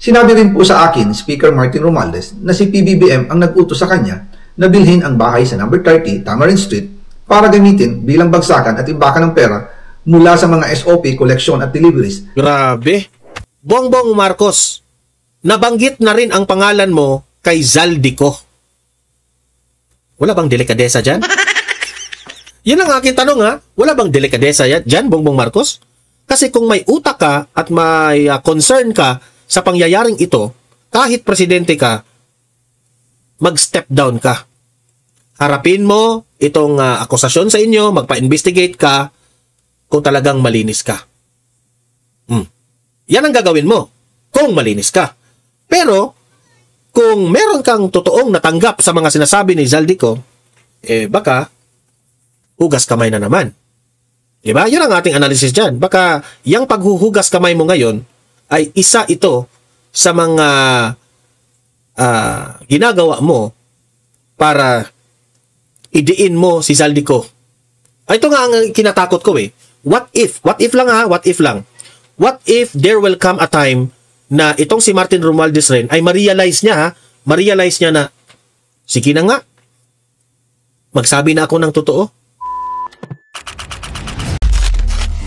Sinabi rin po sa akin, Speaker Martin Romualdez, na si PBBM ang nag-utos sa kanya na bilhin ang bahay sa number 30 Tamarind Street para gamitin bilang bagsakan at imbakan ng pera mula sa mga SOP, collection at deliveries. Grabe. Bongbong Marcos, nabanggit na rin ang pangalan mo kay Zaldico. Wala bang delikadesa dyan? Yan ang aking tanong ha. Wala bang delikadesa dyan, Bongbong Marcos? Kasi kung may utak ka at may concern ka sa pangyayaring ito, kahit presidente ka, mag-step down ka. Harapin mo itong akusasyon sa inyo, magpa-investigate ka kung talagang malinis ka. Yan ang gagawin mo kung malinis ka. Pero, kung meron kang totoong natanggap sa mga sinasabi ni Zaldico, baka hugas kamay na naman. Diba? Yan ang ating analysis dyan. Baka yung paghuhugas kamay mo ngayon ay isa ito sa mga ginagawa mo para idiin mo si Zaldico. Ito nga ang kinatakot ko eh. What if there will come a time na itong si Martin Romualdez rin ay ma-realize niya na, sige na nga, magsabi na ako ng totoo.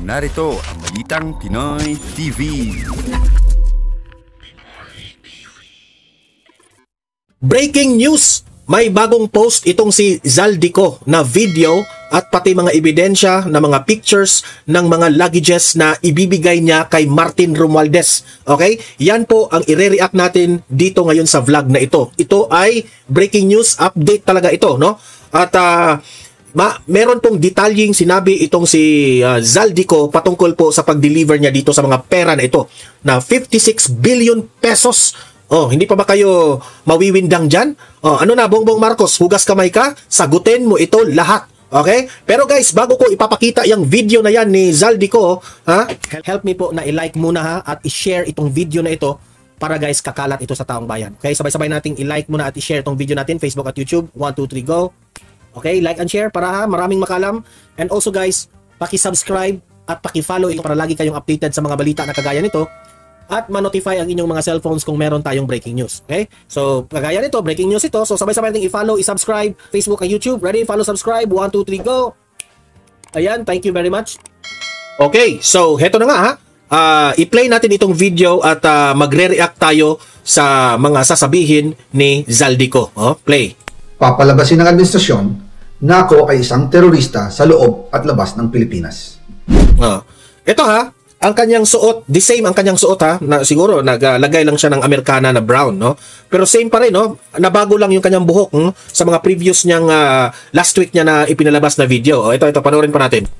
Narito ang Balitang Pinoy TV. Breaking news! May bagong post itong si Zaldico na video at pati mga ebidensya na mga pictures ng mga luggages na ibibigay niya kay Martin Romualdez. Okay? Yan po ang ire-react natin dito ngayon sa vlog na ito. Ito ay breaking news update talaga ito, no? At meron pong detalyeng sinabi itong si Zaldico patungkol po sa pag-deliver niya dito sa mga pera na ito na 56 billion pesos. Hindi pa ba kayo mawiwindang dyan? Ano na, Bongbong Marcos, hugas kamay ka? Sagutin mo ito lahat. Okay? Pero guys, bago ko ipapakita yung video na yan ni Zaldico, help me po na i-like muna at i-share itong video na ito para guys, kakalat ito sa taong bayan. Okay? Sabay-sabay nating i-like muna at i-share itong video natin, Facebook at YouTube. 1, 2, 3, go! Okay, like and share para maraming makalam. And also guys, paki-subscribe at paki-follow ito para lagi kayong updated sa mga balita na kagaya nito at ma-notify ang inyong mga cellphones kung meron tayong breaking news. Okay? So, kagaya nito, breaking news ito. So, sabay-sabay nating i-follow, i-subscribe, Facebook at YouTube. Ready? Follow, subscribe. 1, 2, 3, go! Ayan, thank you very much. Okay, so, heto na nga ha. I-play natin itong video at magre-react tayo sa mga sasabihin ni Zaldico. Play. Papalabasin ng administrasyon na ako ay isang terorista sa loob at labas ng Pilipinas. Ito ha, ang kanyang suot, the same ang kanyang suot ha, na siguro naglagay lang siya ng Americana na brown, no? Pero same pa rin, no? Nabago lang yung kanyang buhok sa mga previous niyang last week niya na ipinalabas na video. Ito, panoorin pa natin.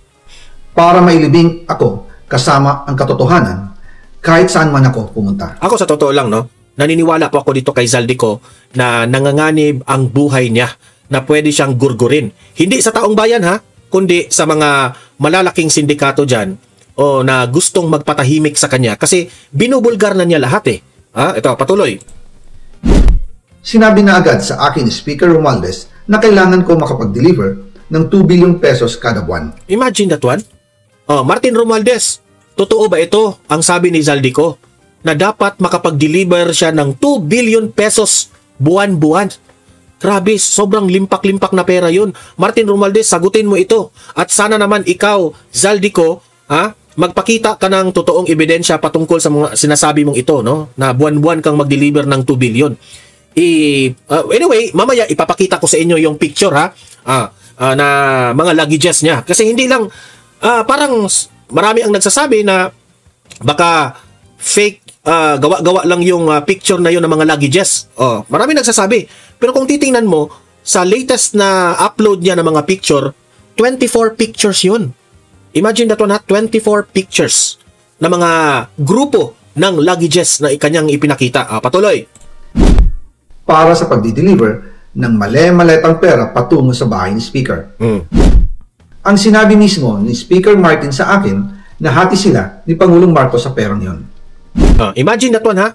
Para mailibing ako kasama ang katotohanan kahit saan man ako pumunta. Ako sa totoo lang, no? Naniniwala po ako dito kay Zaldico na nanganganib ang buhay niya na pwede siyang gurgurin. Hindi sa taong bayan ha, kundi sa mga malalaking sindikato dyan o na gustong magpatahimik sa kanya kasi binubulgar na niya lahat eh. Ito, patuloy. Sinabi na agad sa akin ni Speaker Romualdez na kailangan ko makapag-deliver ng 2 billion pesos kada buwan. Imagine that one. Martin Romualdez, totoo ba ito ang sabi ni Zaldico na dapat makapag-deliver siya ng 2 billion pesos buwan-buwan? Grabe, sobrang limpak-limpak na pera yun. Martin Romualdez, sagutin mo ito. At sana naman ikaw, Zaldico, magpakita ka ng totoong ebidensya patungkol sa mga sinasabi mong ito, no? Na buwan-buwan kang mag-deliver ng 2 billion. Anyway, mamaya ipapakita ko sa inyo yung picture na mga luggages niya. Kasi hindi lang, parang marami ang nagsasabi na baka fake, gawa-gawa lang yung picture na yun ng mga luggages. Marami nagsasabi. Pero kung titingnan mo, sa latest na upload niya ng mga picture, 24 pictures yun. Imagine that one 24 pictures na mga grupo ng luggages na kanyang ipinakita. Patuloy. Para sa pagdi-deliver ng mali-maletang pera patungo sa bahay ni Speaker. Ang sinabi mismo ni Speaker Martin sa akin na hati sila ni Pangulong Marcos sa perang yon. Imagine that one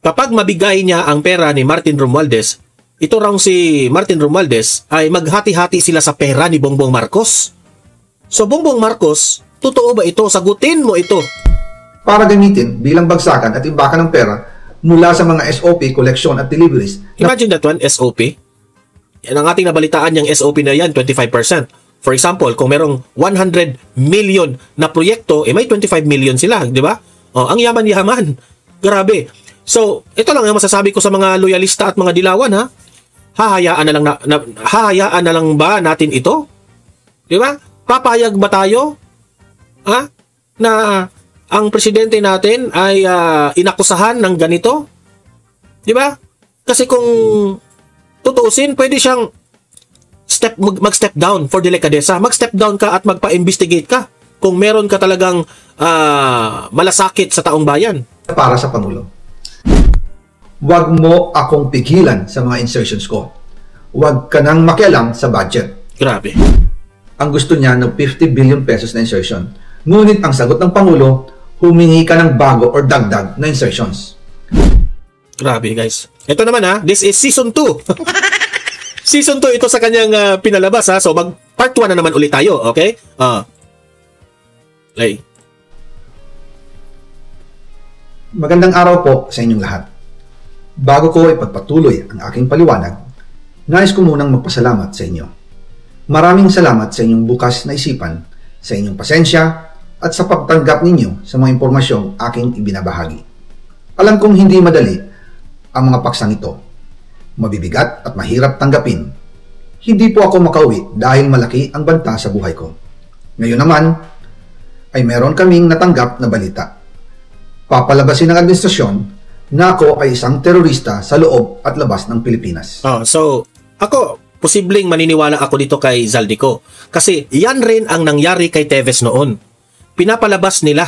Kapag mabigay niya ang pera ni Martin Romualdez, ito raw si Martin Romualdez ay maghati-hati sila sa pera ni Bongbong Marcos. So Bongbong Marcos, totoo ba ito? Sagutin mo ito. para gamitin bilang bagsakan at imbakan ng pera mula sa mga SOP, collection at deliveries. Imagine that one, SOP. Yan ang ating nabalitaan yung SOP na yan, 25%. For example, kung merong 100 million na proyekto, may 25 million sila, di ba? Ang yaman-yaman. Grabe. So, ito lang yung masasabi ko sa mga loyalista at mga dilawan, ha? Hahayaan na lang ba natin ito? Di ba? Papayag ba tayo? Ha? Na ang presidente natin ay inakusahan ng ganito? Di ba? Kasi kung tutuusin, pwede siyang mag-step down for delikadesa. Mag-step down ka at magpa-investigate ka kung meron ka talagang malasakit sa taong bayan. Para sa Pangulo. Huwag mo akong pigilan sa mga insertions ko. Huwag ka nang makialam sa budget. Grabe. Ang gusto niya ng 50 billion pesos na insertion. Ngunit ang sagot ng Pangulo, humingi ka ng bago or dagdag na insertions. Grabe guys. Ito naman this is season 2. Season 2 ito sa kanyang pinalabas So part 1 na naman ulit tayo, okay? Play. Magandang araw po sa inyong lahat. Bago ko ipagpatuloy ang aking paliwanag, nais ko munang magpasalamat sa inyo. Maraming salamat sa inyong bukas na isipan, sa inyong pasensya, at sa pagtanggap ninyo sa mga impormasyong aking ibinabahagi. Alam kong hindi madali ang mga paksang ito. Mabibigat at mahirap tanggapin. Hindi po ako makauwi dahil malaki ang banta sa buhay ko. Ngayon naman, ay meron kaming natanggap na balita. Papalabasin ng administrasyon na ako ay isang terorista sa loob at labas ng Pilipinas. So, ako, posibleng maniniwala ako dito kay Zaldico. Kasi yan rin ang nangyari kay Teves noon. Pinapalabas nila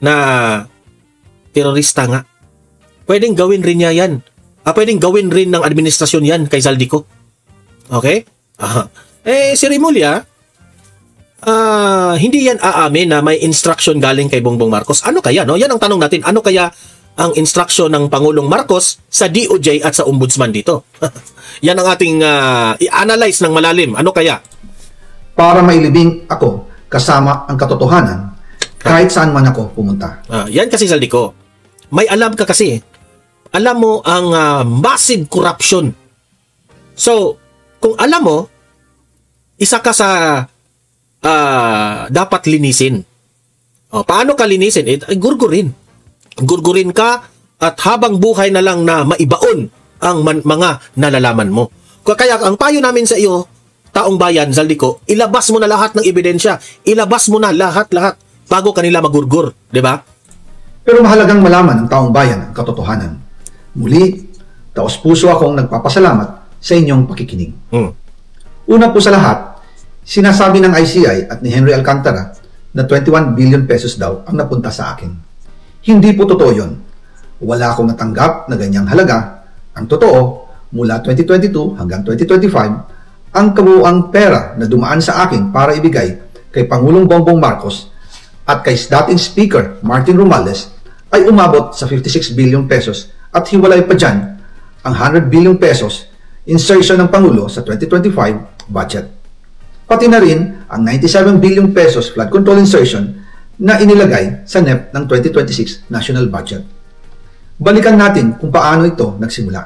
na terorista nga. Pwedeng gawin rin niya yan. Pwedeng gawin rin ng administrasyon yan kay Zaldico. Okay? Si Rimulya, hindi yan aamin na may instruction galing kay Bongbong Marcos. Ano kaya? No? Yan ang tanong natin. Ano kaya ang instruction ng Pangulong Marcos sa DOJ at sa Ombudsman dito? Yan ang ating i-analyze ng malalim. Ano kaya? Para mailibing ako kasama ang katotohanan kahit saan man ako pumunta. Yan kasi Zaldico. May alam ka kasi. Alam mo ang massive corruption. So, kung alam mo, isa ka sa dapat linisin. Paano ka linisin? Gurgurin. Gurgurin ka at habang buhay na lang na maibaon ang mga nalalaman mo. Kaya ang payo namin sa iyo, taong bayan, Zaldico, ilabas mo na lahat ng ebidensya. Ilabas mo na lahat-lahat bago kanila magurgur. Diba? Pero mahalagang malaman ng taong bayan ang katotohanan. Muli, taos-puso akong nagpapasalamat sa inyong pakikinig. Una po sa lahat, sinasabi ng ICI at ni Henry Alcantara na 21 billion pesos daw ang napunta sa akin. Hindi po totoo yun. Wala akong natanggap na ganyang halaga. Ang totoo, mula 2022 hanggang 2025, ang kabuuang pera na dumaan sa akin para ibigay kay Pangulong Bongbong Marcos at kay dating Speaker Martin Romualdez ay umabot sa 56 billion pesos at hiwalay pa dyan ang 100 billion pesos insertion ng Pangulo sa 2025 budget. Pati na rin ang 97 billion pesos flood control insertion na inilagay sa NEP ng 2026 national budget. Balikan natin kung paano ito nagsimula.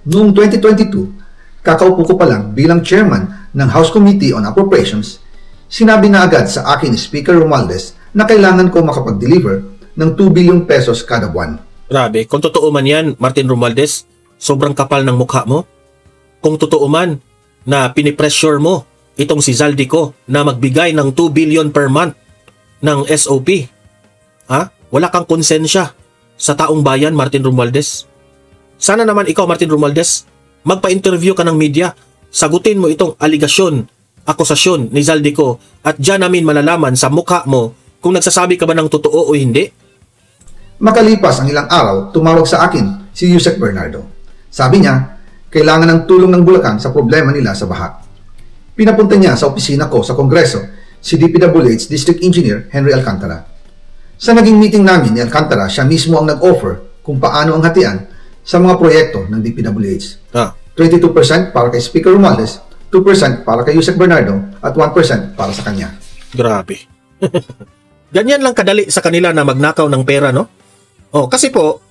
Noong 2022, kakaupo ko pa lang bilang chairman ng House Committee on Appropriations, sinabi na agad sa akin ni Speaker Romualdez na kailangan ko makapag-deliver ng 2 billion pesos kada buwan. Grabe, kung totoo man yan, Martin Romualdez, sobrang kapal ng mukha mo. Kung totoo man na pinipressure mo itong si Zaldico na magbigay ng 2 billion per month ng SOP, wala kang konsensya sa taong bayan, Martin Romualdez. Sana naman ikaw, Martin Romualdez, magpa-interview ka ng media, sagutin mo itong aligasyon, akusasyon ni Zaldico at dyan namin malalaman sa mukha mo kung nagsasabi ka ba ng totoo o hindi. Makalipas ang ilang araw, tumawag sa akin si Yusek Bernardo. Sabi niya, kailangan ng tulong ng Bulacan sa problema nila sa baha. Pinapunta niya sa opisina ko sa Kongreso si DPWH District Engineer Henry Alcantara. Sa naging meeting namin ni Alcantara, siya mismo ang nag-offer kung paano ang hatian sa mga proyekto ng DPWH. 22% para kay Speaker Romualdez, 2% para kay Yusek Bernardo, at 1% para sa kanya. Grabe. Ganyan lang kadali sa kanila na magnakaw ng pera, no? Oh, kasi po,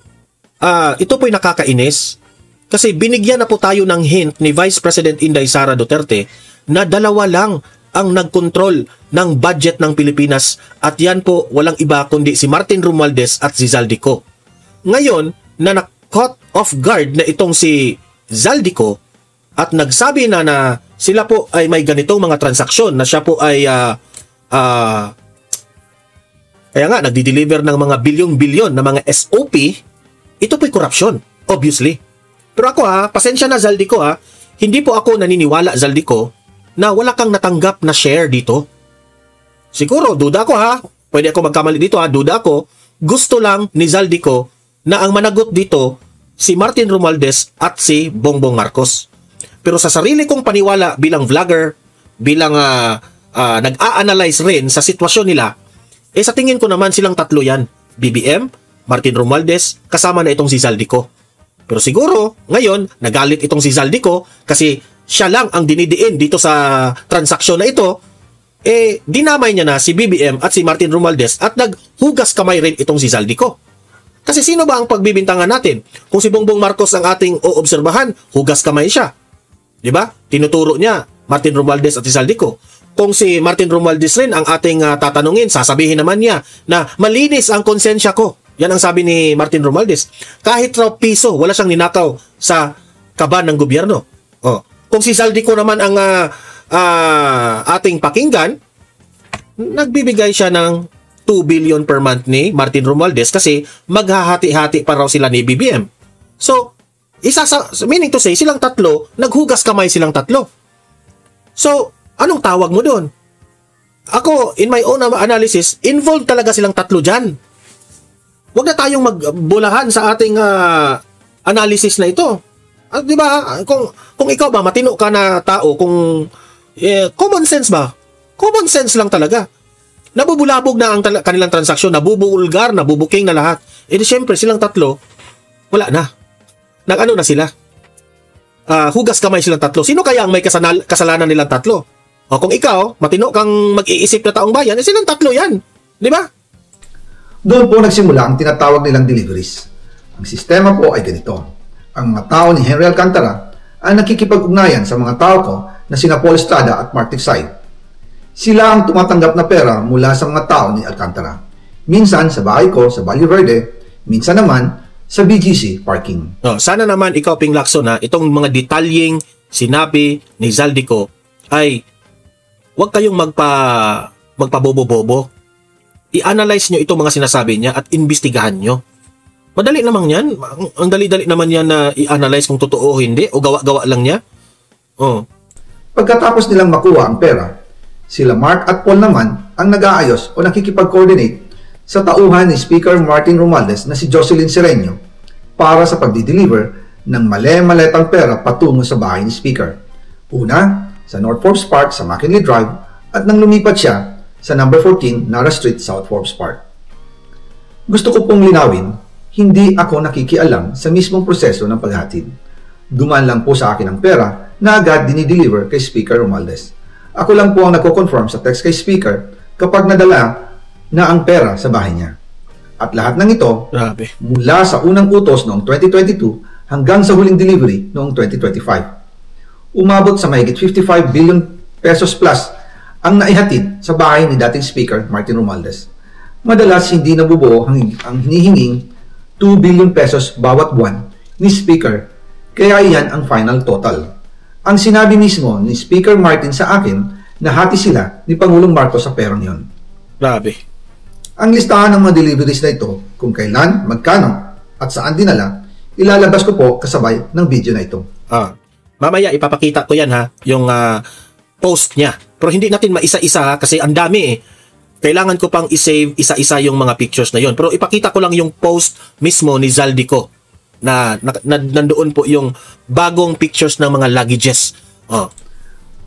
ito po'y nakakainis. Kasi binigyan na po tayo ng hint ni Vice President Inday Sara Duterte na dalawa lang ang nagkontrol ng budget ng Pilipinas at yan po walang iba kundi si Martin Romualdez at si Zaldico. Ngayon, na na-caught off guard na itong si Zaldico at nagsabi na sila po ay may ganitong mga transaksyon na siya po ay kaya nga nagdi-deliver ng mga bilyon-bilyon na mga SOP, ito po'y korupsyon, obviously. Pero ako pasensya na Zaldico hindi po ako naniniwala Zaldico na wala kang natanggap na share dito. Siguro, duda ko pwede ako magkamali dito duda ko, gusto lang ni Zaldico na ang managot dito si Martin Romualdez at si Bongbong Marcos. Pero sa sarili kong paniwala bilang vlogger, bilang nag-a-analyze rin sa sitwasyon nila, sa tingin ko naman silang tatlo yan. BBM, Martin Romualdez, kasama na itong si Zaldico. Pero siguro, ngayon, nagalit itong si Zaldico kasi siya lang ang dinidiin dito sa transaksyon na ito, dinamay niya na si BBM at si Martin Romualdez at naghugas kamay rin itong si Zaldico. Kasi sino ba ang pagbibintangan natin? Kung si Bongbong Marcos ang ating oobserbahan, hugas kamay siya. Diba? Tinuturo niya Martin Romualdez at si Zaldico. Kung si Martin Romualdez rin ang ating tatanungin, sasabihin naman niya na malinis ang konsensya ko. Yan ang sabi ni Martin Romualdez. Kahit raw piso, wala siyang ninakaw sa kaban ng gobyerno. Kung si Zaldico naman ang ating pakinggan, nagbibigay siya ng 2 billion per month ni Martin Romualdez kasi maghahati-hati pa raw sila ni BBM. So, meaning to say, silang tatlo, naghugas kamay silang tatlo. So, anong tawag mo doon? Ako, in my own analysis, involved talaga silang tatlo dyan. Huwag na tayong magbulahan sa ating analysis na ito. Di ba? Kung ikaw ba, matino ka na tao, kung common sense ba? Common sense lang talaga. Nabubulabog na ang kanilang transaksyon, nabubulgar, nabubuking na lahat. Di syempre, silang tatlo, wala na. Nag-ano na sila? Hugas kamay silang tatlo. Sino kaya ang may kasalanan nilang tatlo? Kung ikaw, matino kang mag-iisip na taong bayan, silang tatlo yan. Di ba? Doon po nagsimula ang tinatawag nilang deliveries. Ang sistema po ay ganito. Ang mga tao ni Henry Alcantara ang nakikipag-ugnayan sa mga tao ko na sina Paul Estrada at Mark Ticsay. Sila ang tumatanggap na pera mula sa mga tao ni Alcantara. Minsan sa bahay ko sa Valle Verde, minsan naman sa BGC parking. Sana naman ikaw, Ping Lacson, itong mga detalyeng sinabi ni Zaldico ay huwag kayong magpabobo-bobo. I-analyze nyo itong mga sinasabi niya at imbestigahan nyo. Madali naman yan. Ang dali-dali naman yan na i-analyze kung totoo o hindi o gawa-gawa lang niya. Pagkatapos nilang makuha ang pera, sila Mark at Paul naman ang nag-aayos o nakikipag-coordinate sa tauhan ni Speaker Martin Romualdez na si Jocelyn Sereno para sa pagdi-deliver ng male-maletang pera patungo sa bahay ni Speaker. Una, sa North Forbes Park sa McKinley Drive at nang lumipat siya sa number 14 Nara Street, South Forbes Park. Gusto ko pong linawin, hindi ako nakikialam sa mismong proseso ng paghatid. Dumaan lang po sa akin ang pera na agad dinideliver kay Speaker Romualdez. Ako lang po ang nagko-confirm sa text kay Speaker kapag nadala na ang pera sa bahay niya. At lahat ng ito, mula sa unang utos noong 2022 hanggang sa huling delivery noong 2025. Umabot sa mahigit 55 billion pesos plus ang naihatid sa bahay ni dating Speaker Martin Romualdez. Madalas hindi nabubuo ang hinihinging 2 billion pesos bawat buwan ni Speaker, kaya iyan ang final total. Ang sinabi mismo ni Speaker Martin sa akin na hati sila ni Pangulong Marcos sa perang yon. Grabe. Ang listahan ng mga deliveries na ito, kung kailan, magkano, at saan dinala, ilalabas ko po kasabay ng video na ito. Mamaya ipapakita ko yan yung post niya. Pero hindi natin maisa-isa kasi ang dami Kailangan ko pang i-save isa-isa yung mga pictures na yon. Pero ipakita ko lang yung post mismo ni Zaldico na nandoon po yung bagong pictures ng mga luggages.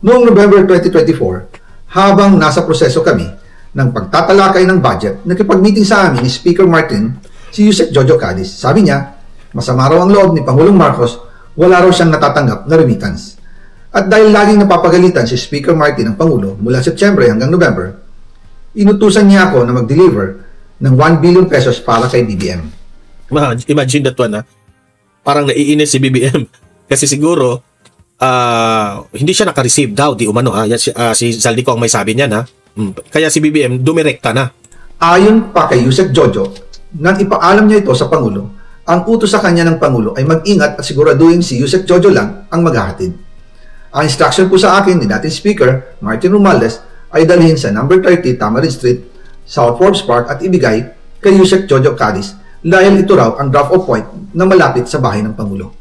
Noong November 2024, habang nasa proseso kami ng pagtatalakay ng budget, nakipag-meeting sa amin ni Speaker Martin si Yusek Jojo Cadiz. Sabi niya, masama raw ang loob ni Pangulong Marcos, wala raw siyang natatanggap na remittance. At dahil laging napapagalitan si Speaker Martin ng Pangulo mula Setyembre hanggang November, Inutusan niya ako na mag-deliver ng 1 billion pesos para kay BBM. Imagine that one, ha? Parang naiinis si BBM. Kasi siguro, hindi siya naka-receive daw, di umano, ha? Yan, si Zaldico ang may sabi niyan, ha? Kaya si BBM, dumirekta na. Ayon pa kay Yusek Jojo, nang ipaalam niya ito sa Pangulo, ang utos sa kanya ng Pangulo ay mag-ingat at siguraduhin si Yusek Jojo lang ang maghahatid. Ang instruction po sa akin ni dating Speaker Martin Romualdez ay dalhin sa number 30 Tamarind Street, South Forbes Park at ibigay kay Yusek Jojo Cadiz dahil ito raw ang drop-off point na malapit sa bahay ng Pangulo.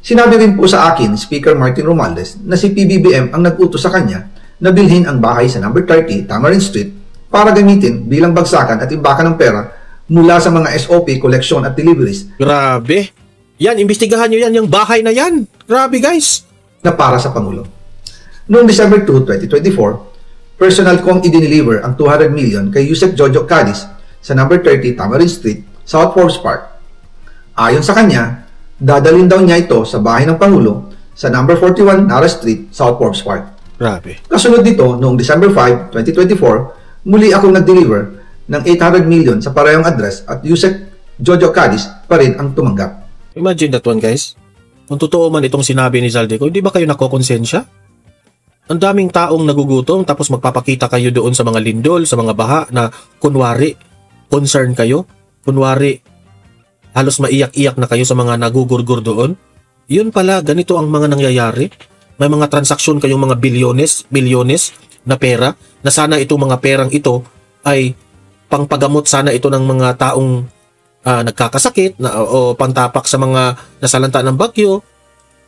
Sinabi rin po sa akin ni Speaker Martin Romualdez na si PBBM ang nag-utos sa kanya na bilhin ang bahay sa number 30 Tamarind Street para gamitin bilang bagsakan at imbakan ng pera mula sa mga SOP, collection at deliveries. Grabe. Yan, imbestigahan nyo yan, yung bahay na yan. Grabe, guys. Na para sa Pangulo. Noong December 2, 2024, personal kong i-deliver ang 200 million kay Yusek Jojo Cadiz sa number 30 Tamarind Street, South Forbes Park. Ayon sa kanya, dadalhin daw niya ito sa bahay ng Pangulo sa number 41 Nara Street, South Forbes Park. Grabe. Kasunod dito, noong December 5, 2024, muli akong nag-deliver ng 800 million sa parehong address at Yusek Jojo Cadiz pa rin ang tumanggap. Imagine that one, guys. Kung totoo man itong sinabi ni Zaldico, hindi ba kayo nakokonsensya? Ang daming taong nagugutom tapos magpapakita kayo doon sa mga lindol, sa mga baha na kunwari, concern kayo. Kunwari, halos maiyak-iyak na kayo sa mga nagugurgur doon. Yun pala, ganito ang mga nangyayari. May mga transaksyon kayong mga milyones na pera na sana itong mga perang ito ay pangpagamot sana ito ng mga taong nagkakasakit o pantapak sa mga nasalanta ng bagyo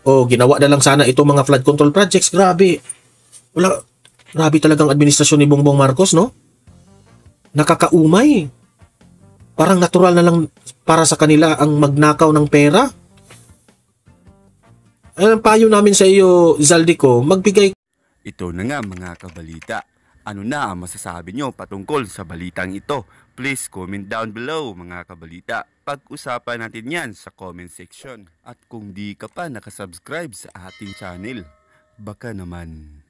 o ginawa na lang sana itong mga flood control projects. Grabe. Grabe talagang administrasyon ni Bongbong Marcos, no? Nakakaumay. Parang natural na lang para sa kanila ang magnakaw ng pera. Ang payo namin sa iyo, Zaldico, magbigay. Ito na nga mga kabalita. Ano na ang masasabi nyo patungkol sa balitang ito? Please comment down below mga kabalita. Pag-usapan natin yan sa comment section. At kung di ka pa nakasubscribe sa ating channel, baka naman